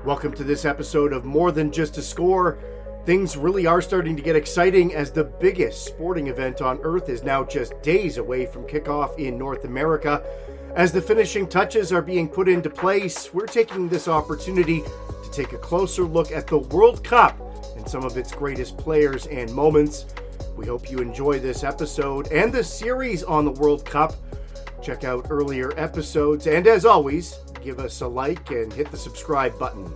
Welcome to this episode of More Than Just a Score. Things really are starting to get exciting as the biggest sporting event on earth is now just days away from kickoff in North America. As the finishing touches are being put into place, we're taking this opportunity to take a closer look at the World Cup and some of its greatest players and moments. We hope you enjoy this episode and the series on the World Cup. Check out earlier episodes, and as always, give us a like and hit the subscribe button.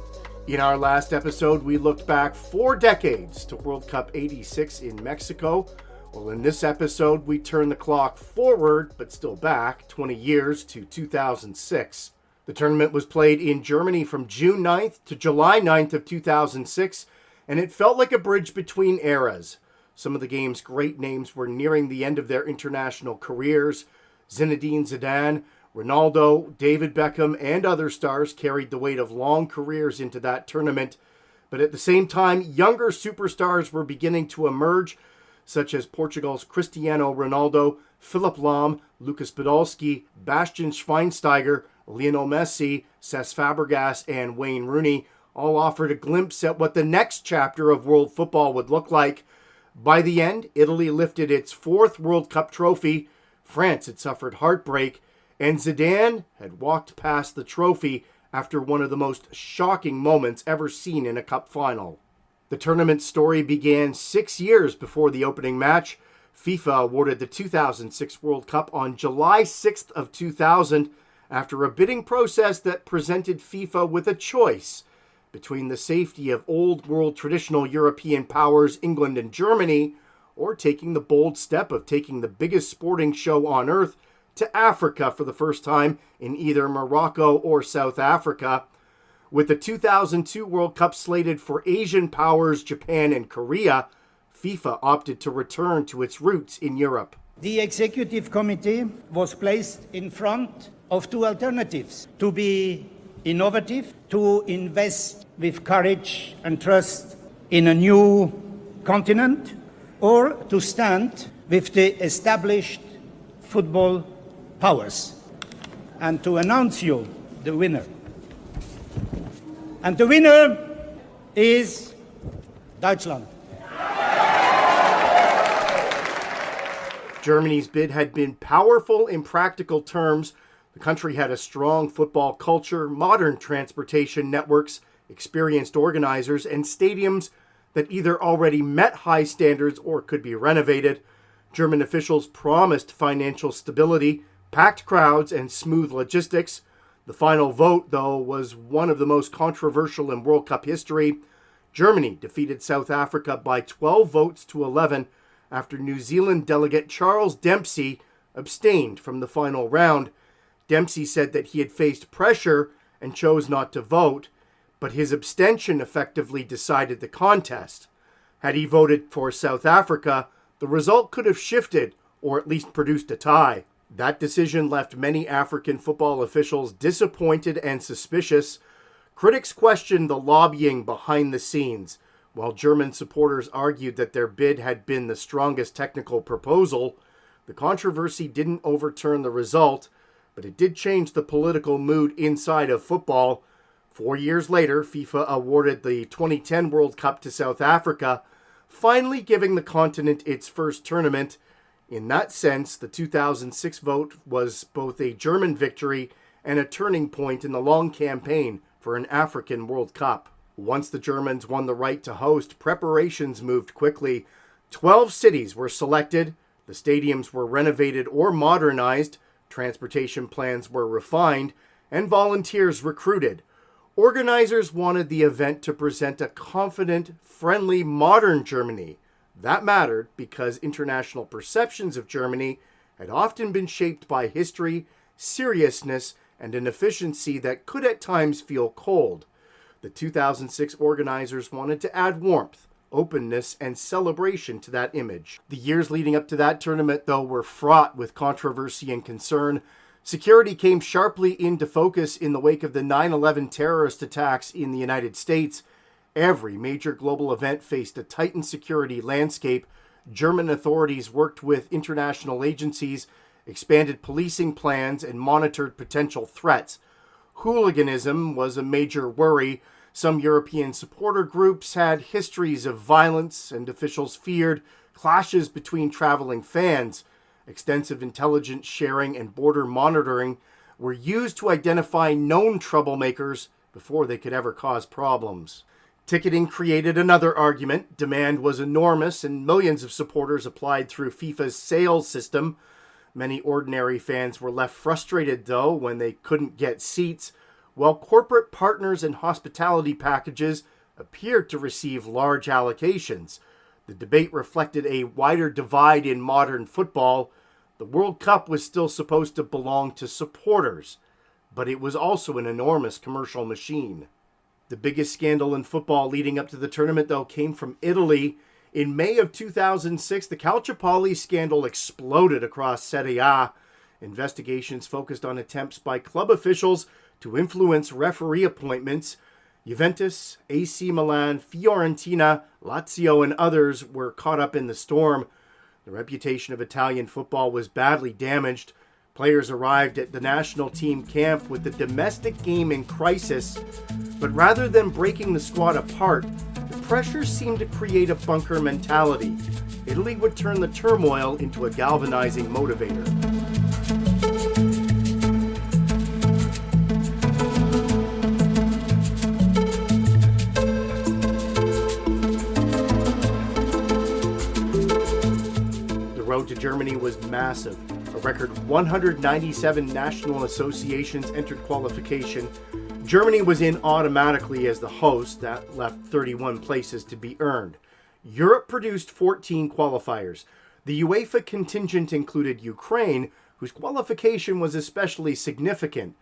In our last episode, we looked back 4 decades to World Cup 86 in Mexico. Well, in this episode, we turn the clock forward, but still back 20 years to 2006. The tournament was played in Germany from June 9th to July 9th of 2006, and it felt like a bridge between eras. Some of the game's great names were nearing the end of their international careers. Zinedine Zidane, Ronaldo, David Beckham, and other stars carried the weight of long careers into that tournament. But at the same time, younger superstars were beginning to emerge, such as Portugal's Cristiano Ronaldo, Philipp Lahm, Lucas Podolski, Bastian Schweinsteiger, Lionel Messi, Cesc Fabregas, and Wayne Rooney all offered a glimpse at what the next chapter of world football would look like. By the end, Italy lifted its 4th World Cup trophy, France had suffered heartbreak, and Zidane had walked past the trophy after one of the most shocking moments ever seen in a cup final. The tournament story began 6 years before the opening match. FIFA awarded the 2006 World Cup on July 6th of 2000 after a bidding process that presented FIFA with a choice between the safety of old world traditional European powers England and Germany, or taking the bold step of taking the biggest sporting show on earth to Africa for the first time in either Morocco or South Africa. With the 2002 World Cup slated for Asian powers Japan and Korea, FIFA opted to return to its roots in Europe. The executive committee was placed in front of 2 alternatives: to be innovative, to invest with courage and trust in a new continent, or to stand with the established football powers. And to announce you the winner. And the winner is Deutschland. Germany's bid had been powerful in practical terms. The country had a strong football culture, modern transportation networks, experienced organizers, and stadiums that either already met high standards or could be renovated. German officials promised financial stability, packed crowds, and smooth logistics. The final vote, though, was one of the most controversial in World Cup history. Germany defeated South Africa by 12 votes to 11 after New Zealand delegate Charles Dempsey abstained from the final round. Dempsey said that he had faced pressure and chose not to vote, but his abstention effectively decided the contest. Had he voted for South Africa, the result could have shifted or at least produced a tie. That decision left many African football officials disappointed and suspicious. Critics questioned the lobbying behind the scenes, while German supporters argued that their bid had been the strongest technical proposal. The controversy didn't overturn the result, but it did change the political mood inside of football. 4 years later, FIFA awarded the 2010 World Cup to South Africa, finally giving the continent its first tournament. In that sense, the 2006 vote was both a German victory and a turning point in the long campaign for an African World Cup. Once the Germans won the right to host, preparations moved quickly. 12 cities were selected, the stadiums were renovated or modernized, transportation plans were refined, and volunteers recruited. Organizers wanted the event to present a confident, friendly, modern Germany. That mattered because international perceptions of Germany had often been shaped by history, seriousness, and an efficiency that could at times feel cold. The 2006 organizers wanted to add warmth, openness, and celebration to that image. The years leading up to that tournament, though, were fraught with controversy and concern. Security came sharply into focus in the wake of the 9/11 terrorist attacks in the United States. Every major global event faced a tightened security landscape. German authorities worked with international agencies, expanded policing plans, and monitored potential threats. Hooliganism was a major worry. Some European supporter groups had histories of violence, and officials feared clashes between traveling fans. Extensive intelligence sharing and border monitoring were used to identify known troublemakers before they could ever cause problems. Ticketing created another argument. Demand was enormous, and millions of supporters applied through FIFA's sales system. Many ordinary fans were left frustrated, though, when they couldn't get seats, while corporate partners and hospitality packages appeared to receive large allocations. The debate reflected a wider divide in modern football. The World Cup was still supposed to belong to supporters, but it was also an enormous commercial machine. The biggest scandal in football leading up to the tournament, though, came from Italy. In May of 2006, the Calciopoli scandal exploded across Serie A. Investigations focused on attempts by club officials to influence referee appointments. Juventus, AC Milan, Fiorentina, Lazio, and others were caught up in the storm. The reputation of Italian football was badly damaged. Players arrived at the national team camp with the domestic game in crisis, but rather than breaking the squad apart, the pressure seemed to create a bunker mentality. Italy would turn the turmoil into a galvanizing motivator. The road to Germany was massive. A record 197 national associations entered qualification. Germany was in automatically as the host. That left 31 places to be earned. Europe produced 14 qualifiers. The UEFA contingent included Ukraine, whose qualification was especially significant.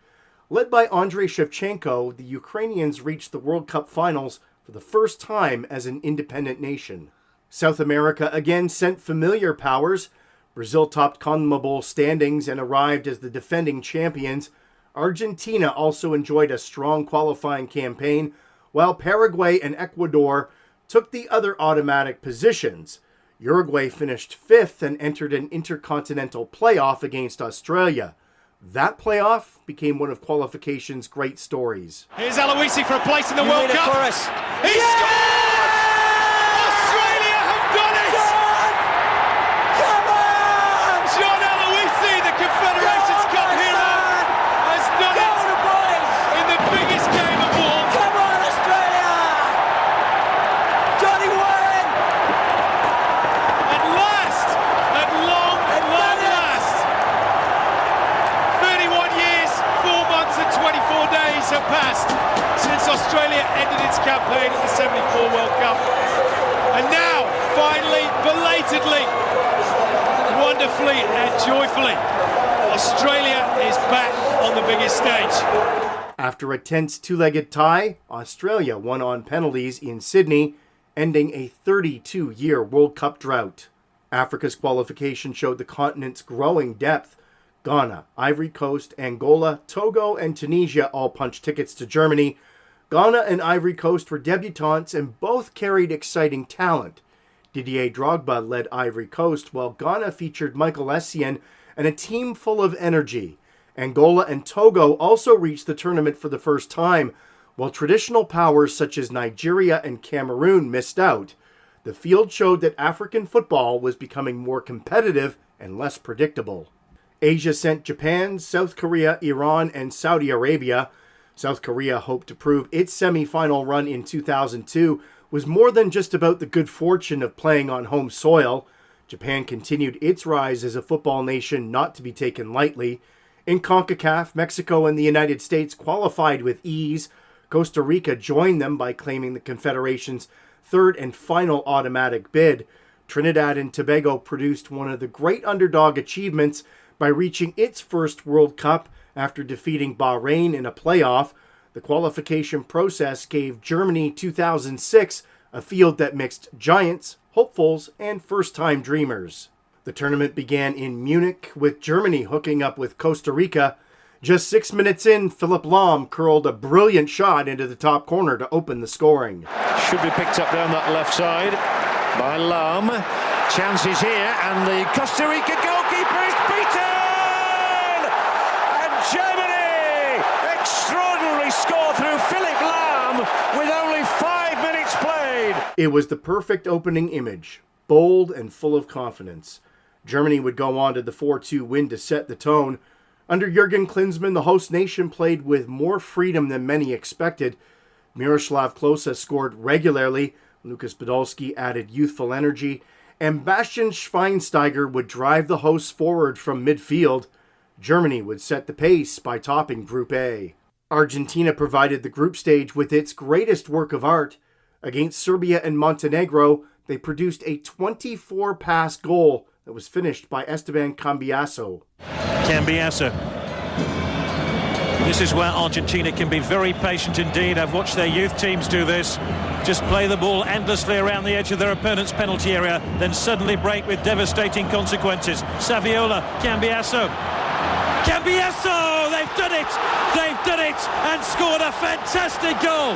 Led by Andrei Shevchenko, the Ukrainians reached the World Cup finals for the first time as an independent nation. South America again sent familiar powers. Brazil topped CONMEBOL standings and arrived as the defending champions. Argentina also enjoyed a strong qualifying campaign, while Paraguay and Ecuador took the other automatic positions. Uruguay finished fifth and entered an intercontinental playoff against Australia. That playoff became one of qualification's great stories. Here's Aloisi for a place in the World Cup. For us. He scored! Australia have done it! Come on! John Aloisi, the Confederations Cup hero, has done it in the biggest game of all. Come on, Australia! Johnny Warren! At last, at long last, 31 years, 4 months and 24 days have passed since Australia ended its campaign at the 74 World Cup. And now, finally, belatedly, wonderfully and joyfully, Australia is back on the biggest stage. After a tense two-legged tie, Australia won on penalties in Sydney, ending a 32-year World Cup drought. Africa's qualification showed the continent's growing depth. Ghana, Ivory Coast, Angola, Togo, and Tunisia all punched tickets to Germany. Ghana and Ivory Coast were debutantes and both carried exciting talent. Didier Drogba led Ivory Coast, while Ghana featured Michael Essien and a team full of energy. Angola and Togo also reached the tournament for the first time, while traditional powers such as Nigeria and Cameroon missed out. The field showed that African football was becoming more competitive and less predictable. Asia sent Japan, South Korea, Iran, and Saudi Arabia. South Korea hoped to prove its semi-final run in 2002 was more than just about the good fortune of playing on home soil. Japan continued its rise as a football nation not to be taken lightly. In CONCACAF, Mexico and the United States qualified with ease. Costa Rica joined them by claiming the Confederation's third and final automatic bid. Trinidad and Tobago produced one of the great underdog achievements by reaching its first World Cup after defeating Bahrain in a playoff. The qualification process gave Germany 2006 a field that mixed giants, hopefuls, and first-time dreamers. The tournament began in Munich, with Germany hooking up with Costa Rica. Just 6 minutes in, Philipp Lahm curled a brilliant shot into the top corner to open the scoring. Should be picked up down that left side by Lahm. Chances here, and the Costa Rica goalkeeper is beaten! And Germany, extraordinary! they score through Philipp Lahm with only 5 minutes played. It was the perfect opening image, bold and full of confidence. Germany would go on to the 4-2 win to set the tone. Under Jurgen Klinsmann, the host nation played with more freedom than many expected. Miroslav Klose scored regularly, Lukas Podolski added youthful energy, and Bastian Schweinsteiger would drive the hosts forward from midfield. Germany would set the pace by topping Group A. Argentina provided the group stage with its greatest work of art. Against Serbia and Montenegro, they produced a 24-pass goal that was finished by Esteban Cambiasso. Cambiasso. This is where Argentina can be very patient indeed. I've watched their youth teams do this. Just play the ball endlessly around the edge of their opponent's penalty area, then suddenly break with devastating consequences. Saviola, Cambiasso. Cambiasso! They've done it! They've done it! And scored a fantastic goal!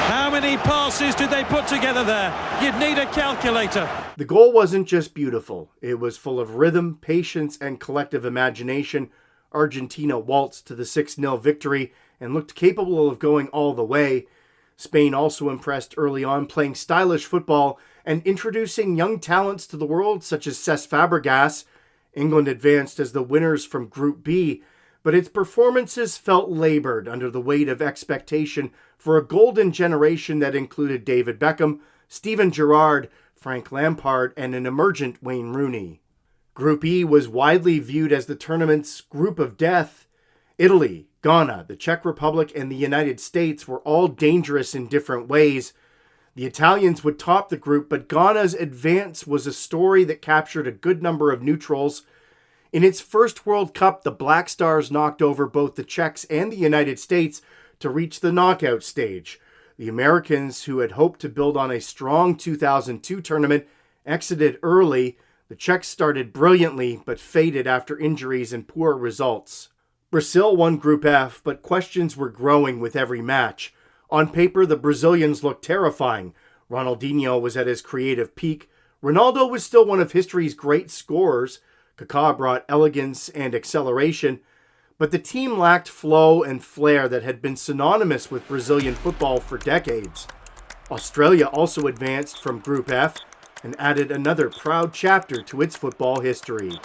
How many passes did they put together there? You'd need a calculator. The goal wasn't just beautiful. It was full of rhythm, patience, and collective imagination. Argentina waltzed to the 6-0 victory and looked capable of going all the way. Spain also impressed early on, playing stylish football and introducing young talents to the world such as Cesc Fabregas. England advanced as the winners from Group B, but its performances felt labored under the weight of expectation for a golden generation that included David Beckham, Steven Gerrard, Frank Lampard, and an emergent Wayne Rooney. Group E was widely viewed as the tournament's group of death. Italy, Ghana, the Czech Republic, and the United States were all dangerous in different ways. The Italians would top the group, but Ghana's advance was a story that captured a good number of neutrals. In its first World Cup, the Black Stars knocked over both the Czechs and the United States to reach the knockout stage. The Americans, who had hoped to build on a strong 2002 tournament, exited early. The Czechs started brilliantly, but faded after injuries and poor results. Brazil won Group F, but questions were growing with every match. On paper, the Brazilians looked terrifying. Ronaldinho was at his creative peak. Ronaldo was still one of history's great scorers. Kaká brought elegance and acceleration. But the team lacked flow and flair that had been synonymous with Brazilian football for decades. Australia also advanced from Group F and added another proud chapter to its football history.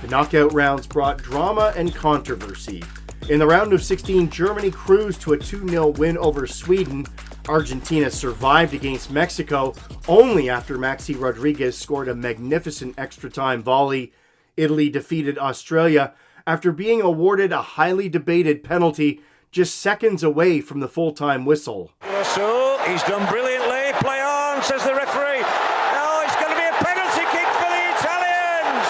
The knockout rounds brought drama and controversy. In the round of 16, Germany cruised to a 2-0 win over Sweden. Argentina survived against Mexico only after Maxi Rodriguez scored a magnificent extra-time volley. Italy defeated Australia after being awarded a highly debated penalty just seconds away from the full-time whistle. So he's done brilliantly. Play on, says the referee. Oh, it's going to be a penalty kick for the Italians.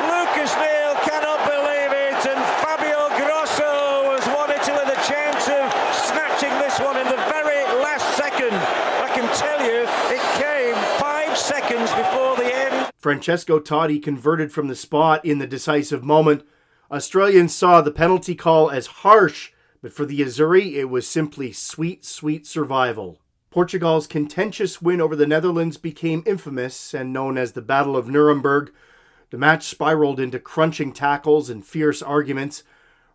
Lucas Neal cannot believe it, and Fabio Grosso has won Italy the chance of snatching this one in the very last second. I can tell you, it came 5 seconds before the end. Francesco Totti converted from the spot in the decisive moment. Australians saw the penalty call as harsh, but for the Azzurri, it was simply sweet, sweet survival. Portugal's contentious win over the Netherlands became infamous and known as the Battle of Nuremberg. The match spiraled into crunching tackles and fierce arguments.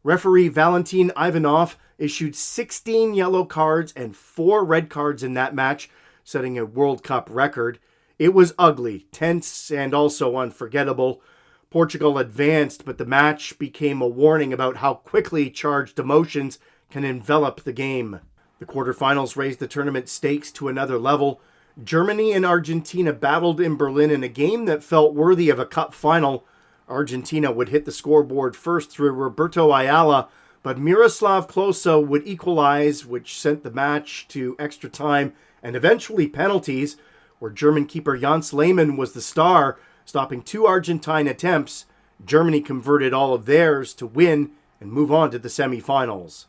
Referee Valentin Ivanov issued 16 yellow cards and 4 red cards in that match, setting a World Cup record. It was ugly, tense, and also unforgettable. Portugal advanced, but the match became a warning about how quickly charged emotions can envelop the game. The quarterfinals raised the tournament stakes to another level. Germany and Argentina battled in Berlin in a game that felt worthy of a cup final. Argentina would hit the scoreboard first through Roberto Ayala, but Miroslav Klose would equalize, which sent the match to extra time and eventually penalties, where German keeper Jens Lehmann was the star, stopping 2 Argentine attempts. Germany converted all of theirs to win and move on to the semi-finals.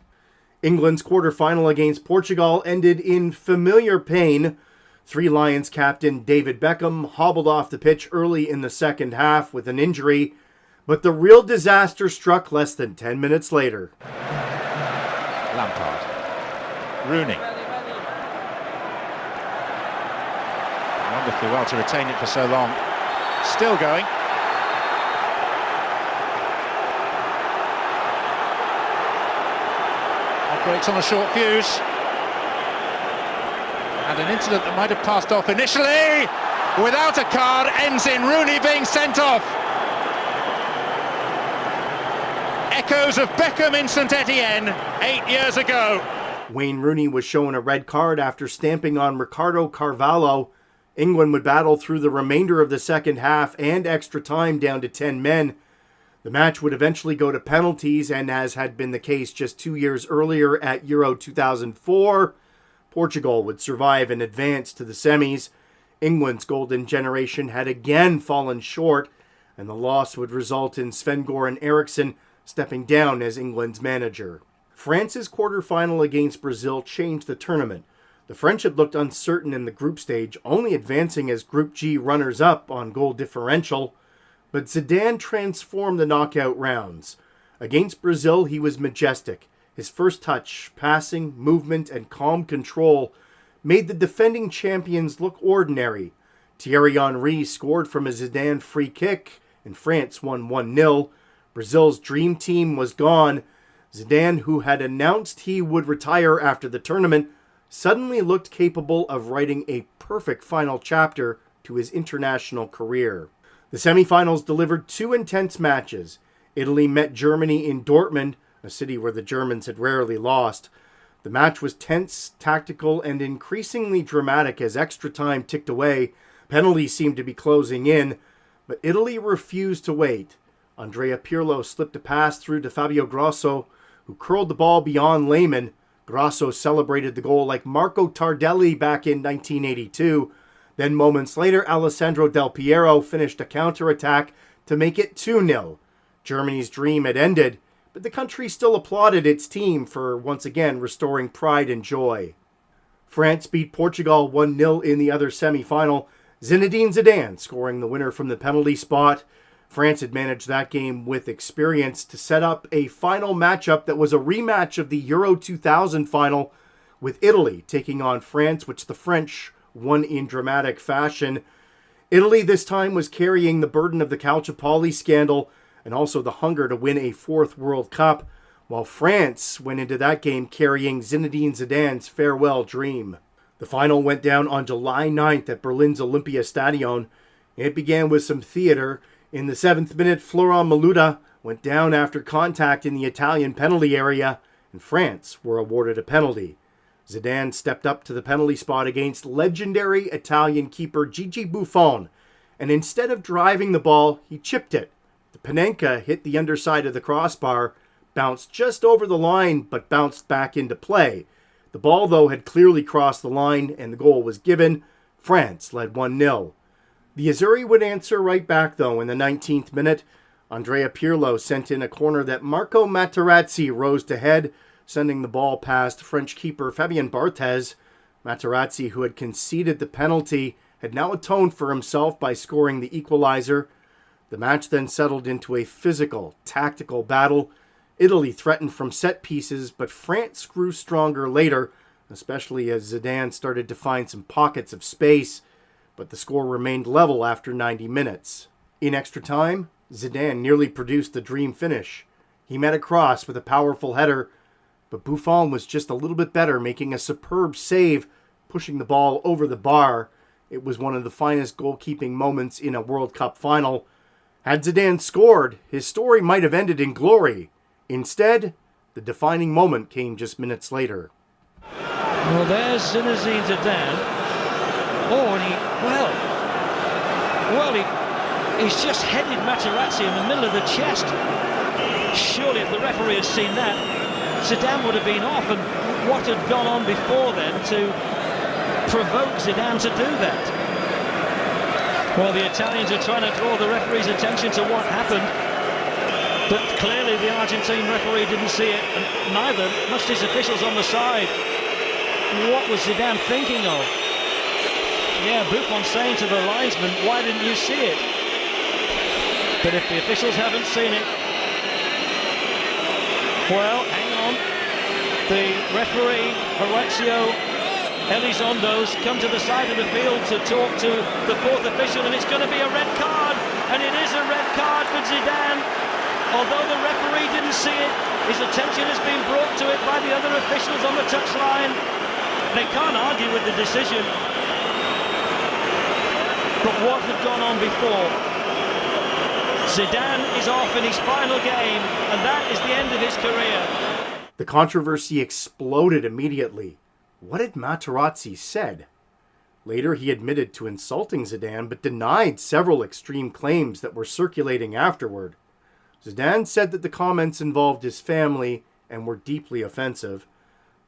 England's quarterfinal against Portugal ended in familiar pain. Three Lions captain David Beckham hobbled off the pitch early in the second half with an injury, but the real disaster struck less than 10 minutes later. Lampard. Rooney. Wonderfully well to retain it for so long. Still going. Operates on a short fuse. And an incident that might have passed off initially, without a card, ends in Rooney being sent off. Echoes of Beckham in St Etienne 8 years ago. Wayne Rooney was shown a red card after stamping on Ricardo Carvalho. England would battle through the remainder of the second half and extra time down to 10 men. The match would eventually go to penalties, and as had been the case just 2 years earlier at Euro 2004, Portugal would survive and advance to the semis. England's golden generation had again fallen short, and the loss would result in Sven-Göran Eriksson stepping down as England's manager. France's quarterfinal against Brazil changed the tournament. The French had looked uncertain in the group stage, only advancing as Group G runners-up on goal differential, but Zidane transformed the knockout rounds. Against Brazil, he was majestic. His first touch, passing, movement, and calm control made the defending champions look ordinary. Thierry Henry scored from a Zidane free kick, and France won 1-0. Brazil's dream team was gone. Zidane, who had announced he would retire after the tournament, suddenly looked capable of writing a perfect final chapter to his international career. The semifinals delivered two intense matches. Italy met Germany in Dortmund, a city where the Germans had rarely lost. The match was tense, tactical, and increasingly dramatic as extra time ticked away. Penalties seemed to be closing in, but Italy refused to wait. Andrea Pirlo slipped a pass through to Fabio Grosso, who curled the ball beyond Lehmann. Grosso celebrated the goal like Marco Tardelli back in 1982. Then moments later, Alessandro Del Piero finished a counter-attack to make it 2-0. Germany's dream had ended, but the country still applauded its team for once again restoring pride and joy. France beat Portugal 1-0 in the other semi-final, Zinedine Zidane scoring the winner from the penalty spot. France had managed that game with experience to set up a final matchup that was a rematch of the Euro 2000 final, with Italy taking on France, which the French won in dramatic fashion. Italy this time was carrying the burden of the Calciopoli scandal and also the hunger to win a fourth World Cup, while France went into that game carrying Zinedine Zidane's farewell dream. The final went down on July 9th at Berlin's Olympiastadion. It began with some theater. In the 7th minute, Florent Malouda went down after contact in the Italian penalty area, and France were awarded a penalty. Zidane stepped up to the penalty spot against legendary Italian keeper Gigi Buffon, and instead of driving the ball, he chipped it. The Panenka hit the underside of the crossbar, bounced just over the line, but bounced back into play. The ball, though, had clearly crossed the line, and the goal was given. France led 1-0. The Azzurri would answer right back, though, in the 19th minute. Andrea Pirlo sent in a corner that Marco Materazzi rose to head, sending the ball past French keeper Fabien Barthez. Materazzi, who had conceded the penalty, had now atoned for himself by scoring the equalizer. The match then settled into a physical, tactical battle. Italy threatened from set pieces, but France grew stronger later, especially as Zidane started to find some pockets of space. But the score remained level after 90 minutes. In extra time, Zidane nearly produced the dream finish. He met a cross with a powerful header, but Buffon was just a little bit better, making a superb save, pushing the ball over the bar. It was one of the finest goalkeeping moments in a World Cup final. Had Zidane scored, his story might have ended in glory. Instead, the defining moment came just minutes later. Well, there's Zinedine Zidane. Oh, and he's just headed Materazzi in the middle of the chest. Surely if the referee had seen that, Zidane would have been off, and what had gone on before then to provoke Zidane to do that? Well, the Italians are trying to draw the referee's attention to what happened, but clearly the Argentine referee didn't see it, and neither must his officials on the side. What was Zidane thinking of? Yeah, Buffon saying to the linesman, why didn't you see it? But if the officials haven't seen it, well, hang on. The referee, Horacio Elizondo's come to the side of the field to talk to the fourth official, and it's going to be a red card, and it is a red card for Zidane. Although the referee didn't see it, his attention has been brought to it by the other officials on the touchline. They can't argue with the decision. But what had gone on before? Zidane is off in his final game, and that is the end of his career. The controversy exploded immediately. What had Materazzi said? Later, he admitted to insulting Zidane, but denied several extreme claims that were circulating afterward. Zidane said that the comments involved his family and were deeply offensive.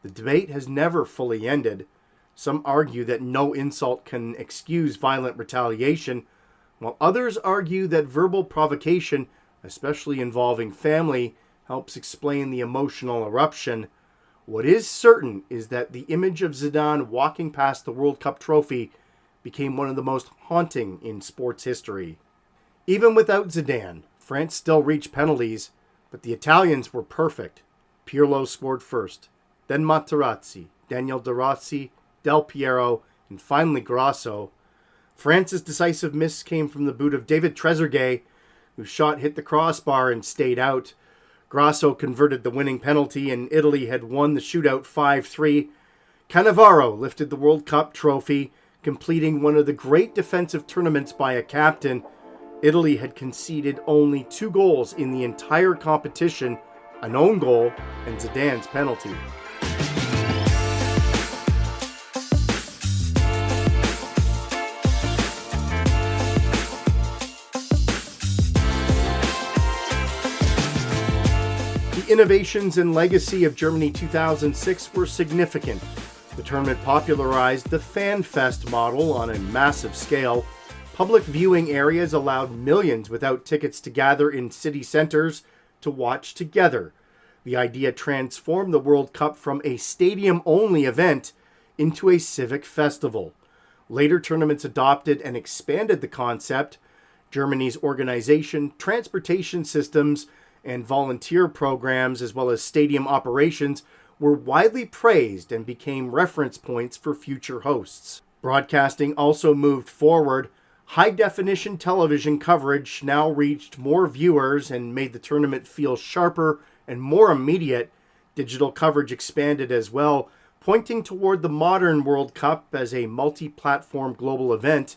The debate has never fully ended. Some argue that no insult can excuse violent retaliation, while others argue that verbal provocation, especially involving family, helps explain the emotional eruption. What is certain is that the image of Zidane walking past the World Cup trophy became one of the most haunting in sports history. Even without Zidane, France still reached penalties, but the Italians were perfect. Pirlo scored first, then Materazzi, Daniel De Rossi, Del Piero, and finally Grasso. France's decisive miss came from the boot of David Trezeguet, whose shot hit the crossbar and stayed out. Grasso converted the winning penalty, and Italy had won the shootout 5-3. Cannavaro lifted the World Cup trophy, completing one of the great defensive tournaments by a captain. Italy had conceded only 2 goals in the entire competition, an own goal and Zidane's penalty. The innovations and legacy of Germany 2006 were significant. The tournament popularized the Fan Fest model on a massive scale. Public viewing areas allowed millions without tickets to gather in city centers to watch together. The idea transformed the World Cup from a stadium-only event into a civic festival. Later tournaments adopted and expanded the concept. Germany's organization, transportation systems, and volunteer programs, as well as stadium operations, were widely praised and became reference points for future hosts. Broadcasting also moved forward. High-definition television coverage now reached more viewers and made the tournament feel sharper and more immediate. Digital coverage expanded as well, pointing toward the modern World Cup as a multi-platform global event.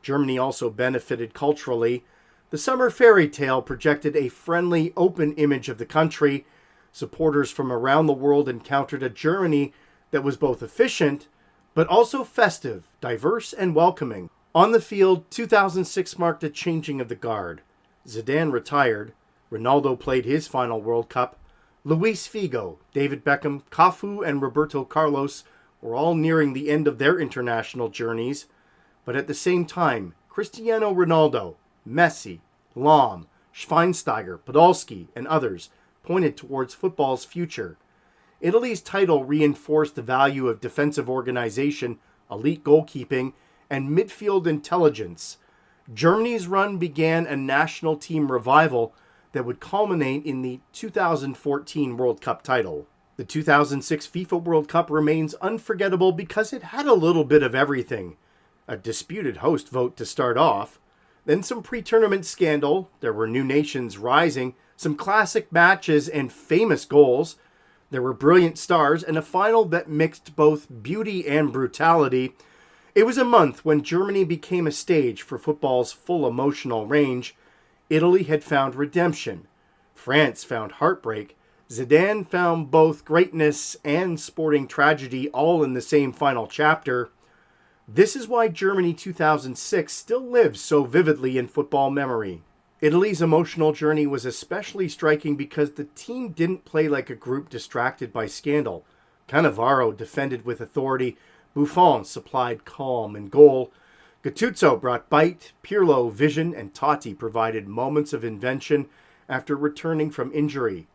Germany also benefited culturally. The summer fairy tale projected a friendly, open image of the country. Supporters from around the world encountered a Germany that was both efficient, but also festive, diverse, and welcoming. On the field, 2006 marked a changing of the guard. Zidane retired. Ronaldo played his final World Cup. Luis Figo, David Beckham, Cafu, and Roberto Carlos were all nearing the end of their international journeys. But at the same time, Cristiano Ronaldo, Messi, Lahm, Schweinsteiger, Podolski, and others pointed towards football's future. Italy's title reinforced the value of defensive organization, elite goalkeeping, and midfield intelligence. Germany's run began a national team revival that would culminate in the 2014 World Cup title. The 2006 FIFA World Cup remains unforgettable because it had a little bit of everything. A disputed host vote to start off, then some pre-tournament scandal, there were new nations rising, some classic matches and famous goals, there were brilliant stars, and a final that mixed both beauty and brutality. It was a month when Germany became a stage for football's full emotional range. Italy had found redemption. France found heartbreak. Zidane found both greatness and sporting tragedy all in the same final chapter. This is why Germany 2006 still lives so vividly in football memory. Italy's emotional journey was especially striking because the team didn't play like a group distracted by scandal. Cannavaro defended with authority. Buffon supplied calm and goal. Gattuso brought bite. Pirlo vision, and Totti provided moments of invention after returning from injury.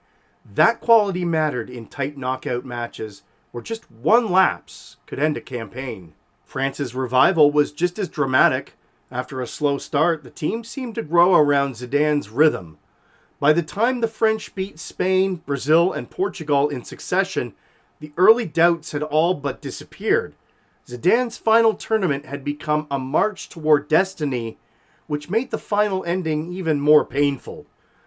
That quality mattered in tight knockout matches where just one lapse could end a campaign. France's revival was just as dramatic. After a slow start, the team seemed to grow around Zidane's rhythm. By the time the French beat Spain, Brazil, and Portugal in succession, The early doubts had all but disappeared. Zidane's final tournament had become a march toward destiny, which made the final ending even more painful.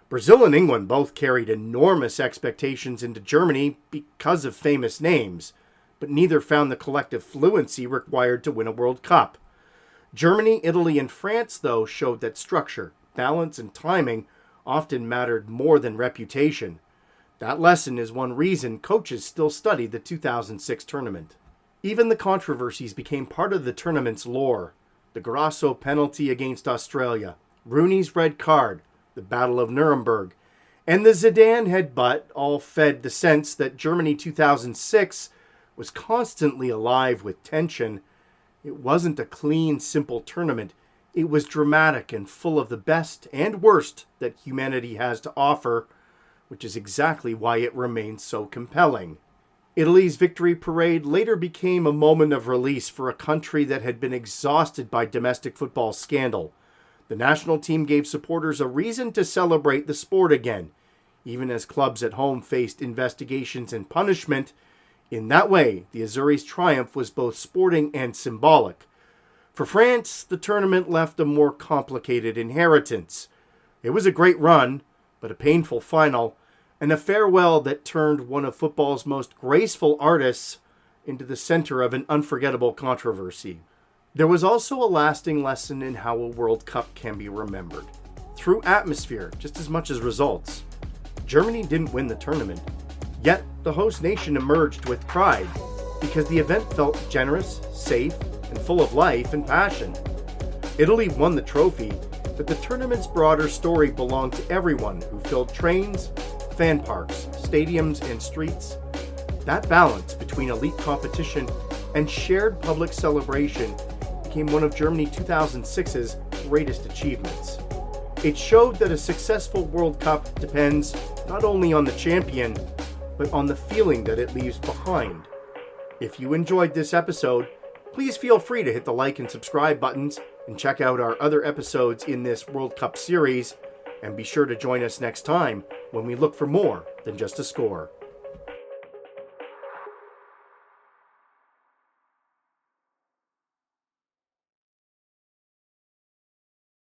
Brazil and England both carried enormous expectations into Germany because of famous names, but neither found the collective fluency required to win a World Cup. Germany, Italy, and France, though, showed that structure, balance, and timing often mattered more than reputation. That lesson is one reason coaches still study the 2006 tournament. Even the controversies became part of the tournament's lore. The Grasso penalty against Australia, Rooney's red card, the Battle of Nuremberg, and the Zidane headbutt all fed the sense that Germany 2006 was constantly alive with tension. It wasn't a clean, simple tournament. It was dramatic and full of the best and worst that humanity has to offer, which is exactly why it remains so compelling. Italy's victory parade later became a moment of release for a country that had been exhausted by domestic football scandal. The national team gave supporters a reason to celebrate the sport again, even as clubs at home faced investigations and punishment. In that way, the Azzurri's triumph was both sporting and symbolic. For France, the tournament left a more complicated inheritance. It was a great run, but a painful final, and a farewell that turned one of football's most graceful artists into the center of an unforgettable controversy. There was also a lasting lesson in how a World Cup can be remembered, through atmosphere just as much as results. Germany didn't win the tournament, yet the host nation emerged with pride because the event felt generous, safe, and full of life and passion. Italy won the trophy, but the tournament's broader story belonged to everyone who filled trains, fan parks, stadiums, and streets. That balance between elite competition and shared public celebration became one of Germany 2006's greatest achievements. It showed that a successful World Cup depends not only on the champion, but on the feeling that it leaves behind. If you enjoyed this episode, please feel free to hit the like and subscribe buttons and check out our other episodes in this World Cup series. And be sure to join us next time when we look for more than just a score.